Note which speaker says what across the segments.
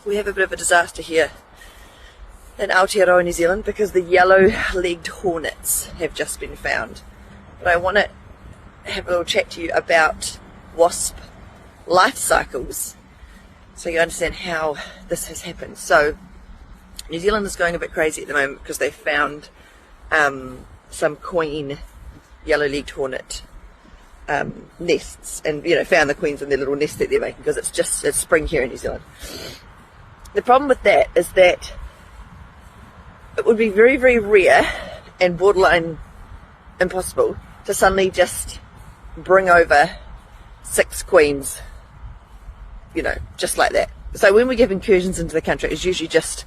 Speaker 1: we have a bit of a disaster here in Aotearoa, New Zealand, because the yellow-legged hornets have just been found. But I want to have a little chat to you about wasp life cycles so you understand how this has happened. So New Zealand is going a bit crazy at the moment because they found some queen yellow-legged hornet nests, and found the queens in their little nest that they're making, because it's spring here in New Zealand. The problem with that is that it would be very, very rare and borderline impossible to suddenly just bring over 6 queens, just like that. So when we give incursions into the country, it's usually just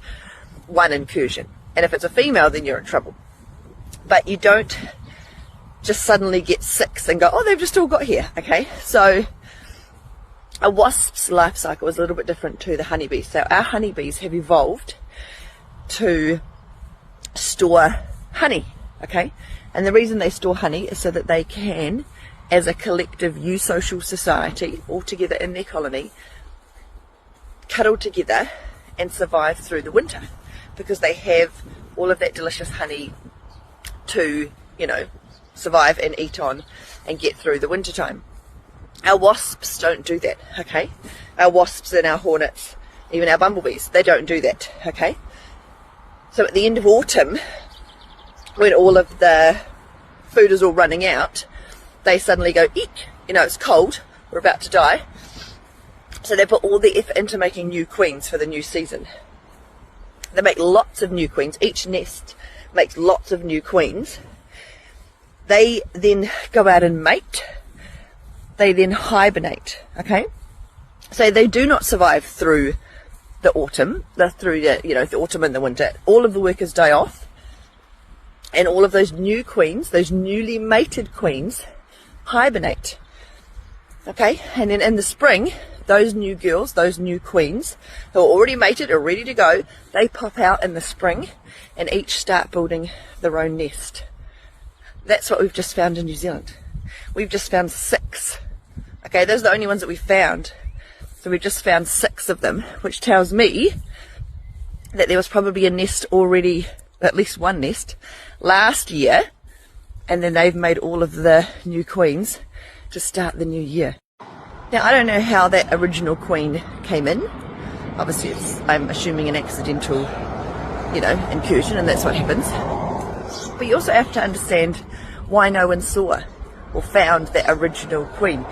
Speaker 1: one incursion, and if it's a female, then you're in trouble. But you don't just suddenly get 6 and go, oh, they've just all got here. Okay, so a wasp's life cycle is a little bit different to the honeybees. So our honeybees have evolved to store honey, okay? And the reason they store honey is so that they can, as a collective eusocial society, all together in their colony, cuddle together and survive through the winter, because they have all of that delicious honey to, survive and eat on and get through the winter time. Our wasps don't do that, okay? Our wasps and our hornets, even our bumblebees, they don't do that, okay? So at the end of autumn, when all of the food is all running out, they suddenly go, eek, it's cold, we're about to die. So they put all the effort into making new queens for the new season. They make lots of new queens. Each nest makes lots of new queens. They then go out and mate. They then hibernate, okay? So they do not survive through the autumn, the autumn and the winter. All of the workers die off, and all of those new queens, those newly mated queens, hibernate, okay? And then in the spring, those new girls, those new queens who are already mated, are ready to go, they pop out in the spring and each start building their own nest. That's what we've just found in New Zealand. We've just found 6. Okay, those are the only ones that we've found. So we've just found 6 of them, which tells me that there was probably a nest already, at least one nest, last year, and then they've made all of the new queens to start the new year. Now, I don't know how that original queen came in. Obviously, I'm assuming an accidental, incursion, and that's what happens. But you also have to understand why no one saw or found that original queen.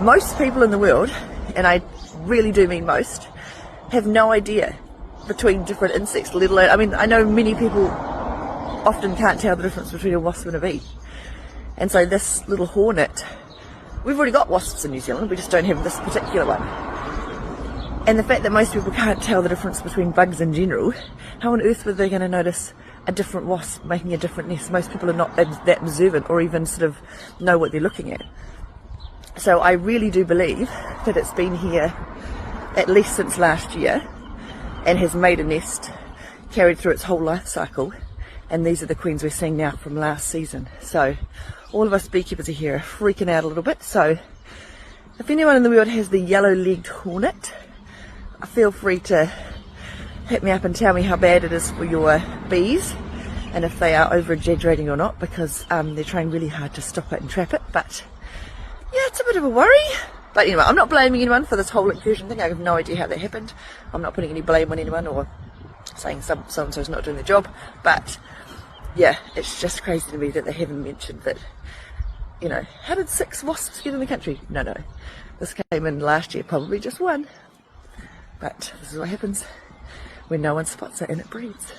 Speaker 1: Most people in the world, and I really do mean most, have no idea between different insects, let alone, I know many people often can't tell the difference between a wasp and a bee. And so this little hornet, we've already got wasps in New Zealand, we just don't have this particular one. And the fact that most people can't tell the difference between bugs in general, how on earth were they going to notice a different wasp making a different nest? Most people are not that observant or even sort of know what they're looking at. So I really do believe that it's been here at least since last year and has made a nest, carried through its whole life cycle, and these are the queens we're seeing now from last season. So all of us beekeepers are here freaking out a little bit. So if anyone in the world has the yellow-legged hornet, feel free to hit me up and tell me how bad it is for your bees and if they are over-exaggerating or not, because they're trying really hard to stop it and trap it. But yeah, it's a bit of a worry. But anyway, I'm not blaming anyone for this whole incursion thing. I have no idea how that happened. I'm not putting any blame on anyone or saying so-and-so's not doing their job. But yeah, it's just crazy to me that they haven't mentioned that, how did 6 wasps get in the country? No. This came in last year, probably just 1. But this is what happens when no one spots it and it breeds.